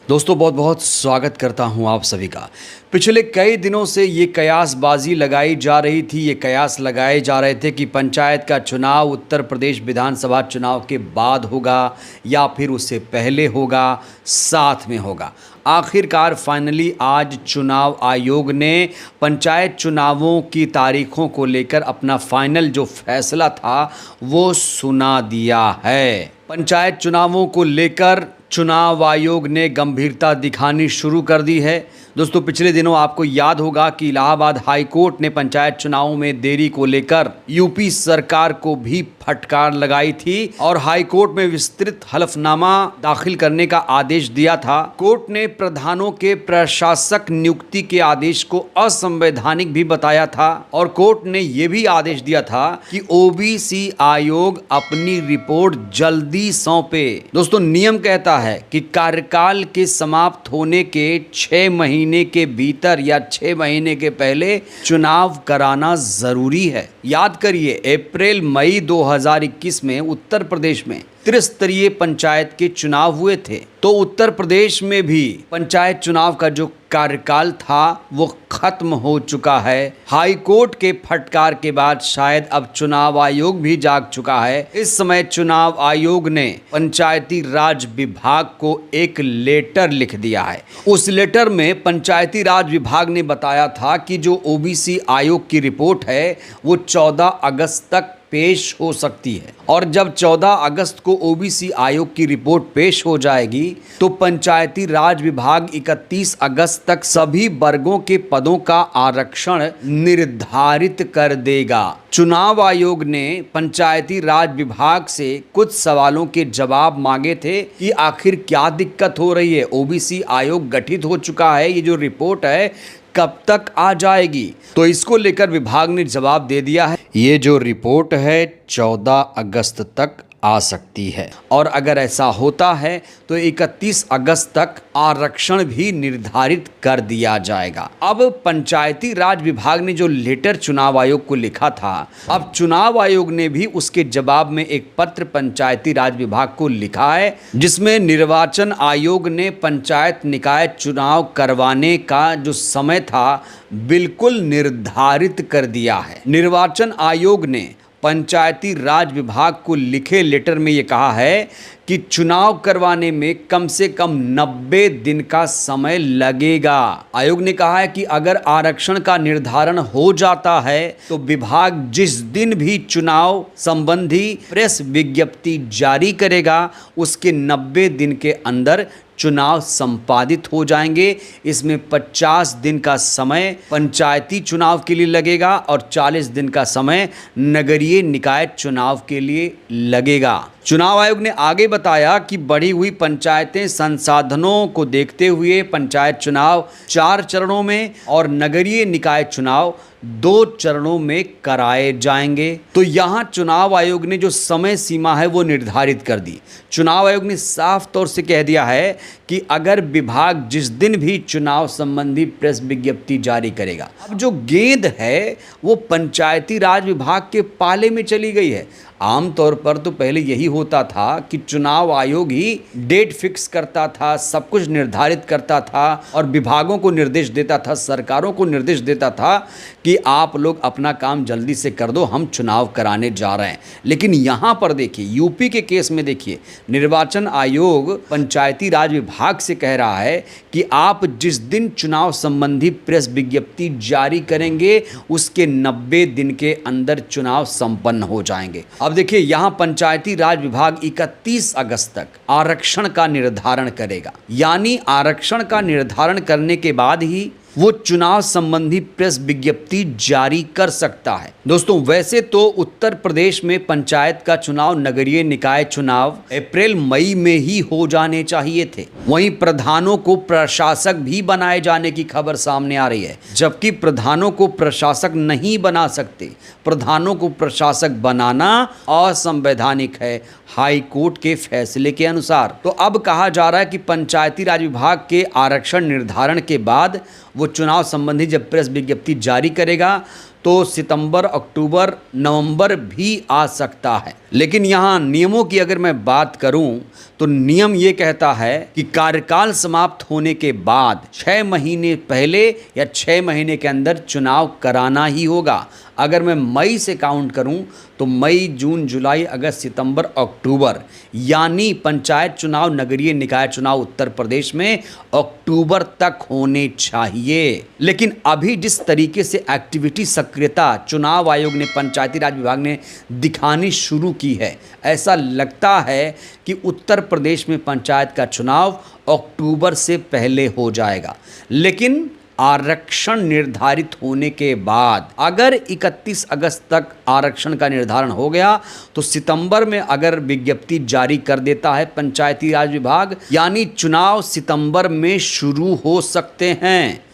दोस्तों बहुत बहुत स्वागत करता हूं आप सभी का। पिछले कई दिनों से ये कयासबाजी लगाई जा रही थी, ये कयास लगाए जा रहे थे कि पंचायत का चुनाव उत्तर प्रदेश विधानसभा चुनाव के बाद होगा या फिर उससे पहले होगा, साथ में होगा। आखिरकार फाइनली आज चुनाव आयोग ने पंचायत चुनावों की तारीखों को लेकर अपना फाइनल जो फैसला था वो सुना दिया है। पंचायत चुनावों को लेकर चुनाव आयोग ने गंभीरता दिखानी शुरू कर दी है। दोस्तों पिछले दिनों आपको याद होगा कि इलाहाबाद हाई कोर्ट ने पंचायत चुनावों में देरी को लेकर यूपी सरकार को भी फटकार लगाई थी और हाई कोर्ट में विस्तृत हलफनामा दाखिल करने का आदेश दिया था। कोर्ट ने प्रधानों के प्रशासक नियुक्ति के आदेश को असंवैधानिक भी बताया था और कोर्ट ने यह भी आदेश दिया था कि ओबीसी आयोग अपनी रिपोर्ट जल्दी सौंपे। दोस्तों नियम कहता है कि कार्यकाल के समाप्त होने के 6 महीने के भीतर या 6 महीने के पहले चुनाव कराना जरूरी है। याद करिए अप्रैल मई 2021 में उत्तर प्रदेश में त्रिस्तरीय पंचायत के चुनाव हुए थे, तो उत्तर प्रदेश में भी पंचायत चुनाव का जो कार्यकाल था वो खत्म हो चुका है। हाई कोर्ट के फटकार के बाद शायद अब चुनाव आयोग भी जाग चुका है। इस समय चुनाव आयोग ने पंचायती राज विभाग को एक लेटर लिख दिया है। उस लेटर में पंचायती राज विभाग ने बताया था कि जो ओबीसी आयोग की रिपोर्ट है वो 14 अगस्त तक पेश हो सकती है और जब 14 अगस्त को ओबीसी आयोग की रिपोर्ट पेश हो जाएगी तो पंचायती राज विभाग 31 अगस्त तक सभी वर्गों के पदों का आरक्षण निर्धारित कर देगा। चुनाव आयोग ने पंचायती राज विभाग से कुछ सवालों के जवाब मांगे थे कि आखिर क्या दिक्कत हो रही है। ओबीसी आयोग गठित हो चुका है, ये जो रिपोर्ट है कब तक आ जाएगी, तो इसको लेकर विभाग ने जवाब दे दिया है ये जो रिपोर्ट है 14 अगस्त तक आ सकती है और अगर ऐसा होता है तो 31 अगस्त तक आरक्षण भी निर्धारित कर दिया जाएगा। अब पंचायती राज विभाग ने जो लेटर चुनाव आयोग को लिखा था, अब चुनाव आयोग ने भी उसके जवाब में एक पत्र पंचायती राज विभाग को लिखा है जिसमें निर्वाचन आयोग ने पंचायत निकाय चुनाव करवाने का जो समय था बिल्कुल निर्धारित कर दिया है। निर्वाचन आयोग ने पंचायती राज विभाग को लिखे लेटर में ये कहा है कि चुनाव करवाने में कम से कम 90 दिन का समय लगेगा। आयोग ने कहा है कि अगर आरक्षण का निर्धारण हो जाता है तो विभाग जिस दिन भी चुनाव संबंधी प्रेस विज्ञप्ति जारी करेगा उसके 90 दिन के अंदर चुनाव संपादित हो जाएंगे। इसमें 50 दिन का समय पंचायती चुनाव के लिए लगेगा और 40 दिन का समय नगरीय निकाय चुनाव के लिए लगेगा। चुनाव आयोग ने आगे बताया कि बढ़ी हुई पंचायतें संसाधनों को देखते हुए पंचायत चुनाव 4 चरणों में और नगरीय निकाय चुनाव 2 चरणों में कराए जाएंगे। तो यहाँ चुनाव आयोग ने जो समय सीमा है वो निर्धारित कर दी। चुनाव आयोग ने साफ तौर से कह दिया है कि अगर विभाग जिस दिन भी चुनाव संबंधी प्रेस विज्ञप्ति जारी करेगा, अब जो गेंद है वो पंचायती राज विभाग के पाले में चली गई है। आमतौर पर तो पहले यही होता था कि चुनाव आयोग ही डेट फिक्स करता था, सब कुछ निर्धारित करता था और विभागों को निर्देश देता था, सरकारों को निर्देश देता था कि आप लोग अपना काम जल्दी से कर दो, हम चुनाव कराने जा रहे हैं। लेकिन यहाँ पर देखिए यूपी के केस में देखिए निर्वाचन आयोग पंचायती राज विभाग से कह रहा है कि आप जिस दिन चुनाव संबंधी प्रेस विज्ञप्ति जारी करेंगे उसके 90 दिन के अंदर चुनाव संपन्न हो जाएंगे। अब देखिए यहाँ पंचायती राज विभाग 31 अगस्त तक आरक्षण का निर्धारण करेगा, यानी आरक्षण का निर्धारण करने के बाद ही वो चुनाव संबंधी प्रेस विज्ञप्ति जारी कर सकता है। दोस्तों वैसे तो उत्तर प्रदेश में पंचायत का चुनाव, नगरीय निकाय चुनाव अप्रैल मई में ही हो जाने चाहिए थे। वहीं प्रधानों को प्रशासक भी बनाए जाने की खबर सामने आ रही है, जबकि प्रधानों को प्रशासक नहीं बना सकते। प्रधानों को प्रशासक बनाना असंवैधानिक है हाई कोर्ट के फैसले के अनुसार। तो अब कहा जा रहा है कि पंचायती राज विभाग के आरक्षण निर्धारण के बाद वो चुनाव संबंधी जब प्रेस विज्ञप्ति जारी करेगा तो सितंबर, अक्टूबर, नवंबर भी आ सकता है। लेकिन यहाँ नियमों की अगर मैं बात करूं तो नियम ये कहता है कि कार्यकाल समाप्त होने के बाद 6 महीने पहले या 6 महीने के अंदर चुनाव कराना ही होगा। अगर मैं मई से काउंट करूं तो मई, जून, जुलाई, अगस्त, सितंबर, अक्टूबर, यानी पंचायत चुनाव, नगरीय निकाय चुनाव उत्तर प्रदेश में अक्टूबर तक होने चाहिए। लेकिन अभी जिस तरीके से एक्टिविटी, सक्रियता चुनाव आयोग ने, पंचायती राज विभाग ने दिखानी शुरू की है, ऐसा लगता है कि उत्तर प्रदेश में पंचायत का चुनाव अक्टूबर से पहले हो जाएगा। लेकिन आरक्षण निर्धारित होने के बाद अगर 31 अगस्त तक आरक्षण का निर्धारण हो गया तो सितंबर में अगर विज्ञप्ति जारी कर देता है पंचायती राज विभाग, यानी चुनाव सितंबर में शुरू हो सकते हैं।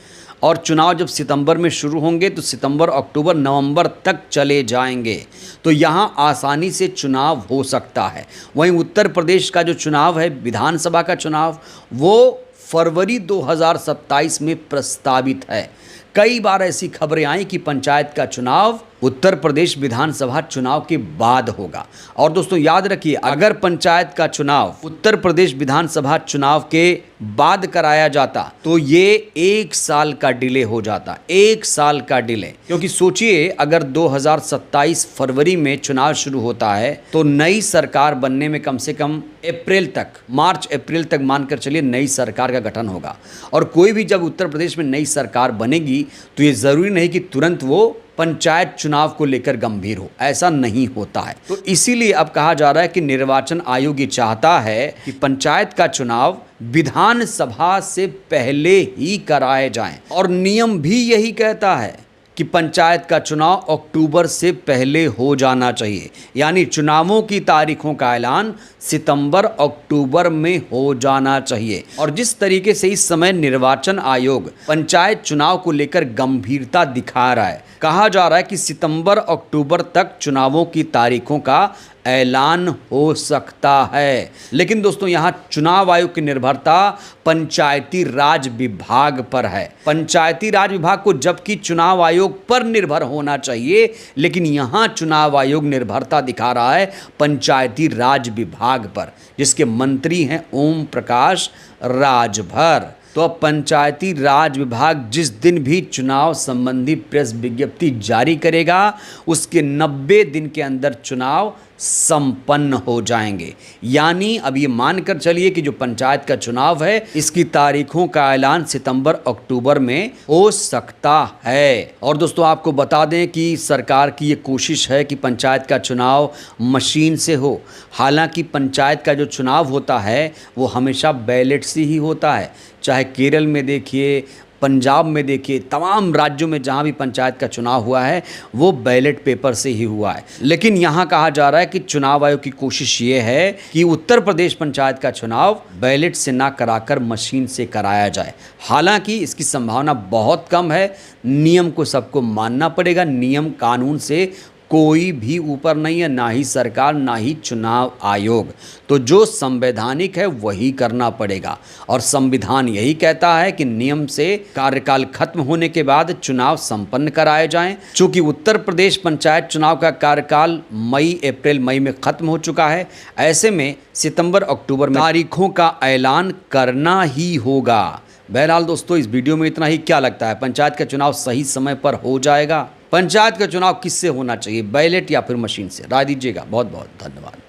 और चुनाव जब सितंबर में शुरू होंगे तो सितंबर, अक्टूबर, नवंबर तक चले जाएंगे, तो यहाँ आसानी से चुनाव हो सकता है। वहीं उत्तर प्रदेश का जो चुनाव है, विधानसभा का चुनाव, वो फरवरी 2027 में प्रस्तावित है। कई बार ऐसी खबरें आई कि पंचायत का चुनाव उत्तर प्रदेश विधानसभा चुनाव के बाद होगा। और दोस्तों याद रखिए, अगर पंचायत का चुनाव उत्तर प्रदेश विधानसभा चुनाव के बाद कराया जाता तो ये 1 साल का डिले हो जाता, 1 साल का डिले। क्योंकि सोचिए, अगर 2027 फरवरी में चुनाव शुरू होता है तो नई सरकार बनने में कम से कम अप्रैल तक, मार्च अप्रैल तक मानकर चलिए नई सरकार का गठन होगा। और कोई भी जब उत्तर प्रदेश में नई सरकार बनेगी तो ये ज़रूरी नहीं कि तुरंत वो पंचायत चुनाव को लेकर गंभीर हो, ऐसा नहीं होता है। तो इसीलिए अब कहा जा रहा है कि निर्वाचन आयोग ये चाहता है कि पंचायत का चुनाव विधानसभा से पहले ही कराए जाएं। और नियम भी यही कहता है कि पंचायत का चुनाव अक्टूबर से पहले हो जाना चाहिए, यानी चुनावों की तारीखों का ऐलान सितंबर, अक्टूबर में हो जाना चाहिए। और जिस तरीके से इस समय निर्वाचन आयोग पंचायत चुनाव को लेकर गंभीरता दिखा रहा है, कहा जा रहा है कि सितंबर, अक्टूबर तक चुनावों की तारीखों का ऐलान हो सकता है। लेकिन दोस्तों यहाँ चुनाव आयोग की निर्भरता पंचायती राज विभाग पर है। पंचायती राज विभाग को जबकि चुनाव आयोग पर निर्भर होना चाहिए, लेकिन यहाँ चुनाव आयोग निर्भरता दिखा रहा है पंचायती राज विभाग पर, जिसके मंत्री हैं ओम प्रकाश राजभर। तो अब पंचायती राज विभाग जिस दिन भी चुनाव संबंधी प्रेस विज्ञप्ति जारी करेगा, उसके 90 दिन के अंदर चुनाव संपन्न हो जाएंगे। यानी अब ये मानकर चलिए कि जो पंचायत का चुनाव है, इसकी तारीखों का ऐलान सितंबर, अक्टूबर में हो सकता है। और दोस्तों आपको बता दें कि सरकार की ये कोशिश है कि पंचायत का चुनाव मशीन से हो। हालांकि पंचायत का जो चुनाव होता है वो हमेशा बैलेट से ही होता है। चाहे केरल में देखिए, पंजाब में देखिए, तमाम राज्यों में जहां भी पंचायत का चुनाव हुआ है वो बैलेट पेपर से ही हुआ है। लेकिन यहां कहा जा रहा है कि चुनाव आयोग की कोशिश ये है कि उत्तर प्रदेश पंचायत का चुनाव बैलेट से ना कराकर मशीन से कराया जाए। हालांकि इसकी संभावना बहुत कम है। नियम को सबको मानना पड़ेगा। नियम कानून से कोई भी ऊपर नहीं है, ना ही सरकार, ना ही चुनाव आयोग। तो जो संवैधानिक है वही करना पड़ेगा। और संविधान यही कहता है कि नियम से कार्यकाल खत्म होने के बाद चुनाव संपन्न कराए जाएं। चूंकि उत्तर प्रदेश पंचायत चुनाव का कार्यकाल अप्रैल मई में खत्म हो चुका है, ऐसे में सितंबर, अक्टूबर में तारीखों का ऐलान करना ही होगा। बहरहाल दोस्तों, इस वीडियो में इतना ही। क्या लगता है, पंचायत का चुनाव सही समय पर हो जाएगा? पंचायत का चुनाव किससे होना चाहिए, बैलेट या फिर मशीन से? राय दीजिएगा। बहुत बहुत धन्यवाद।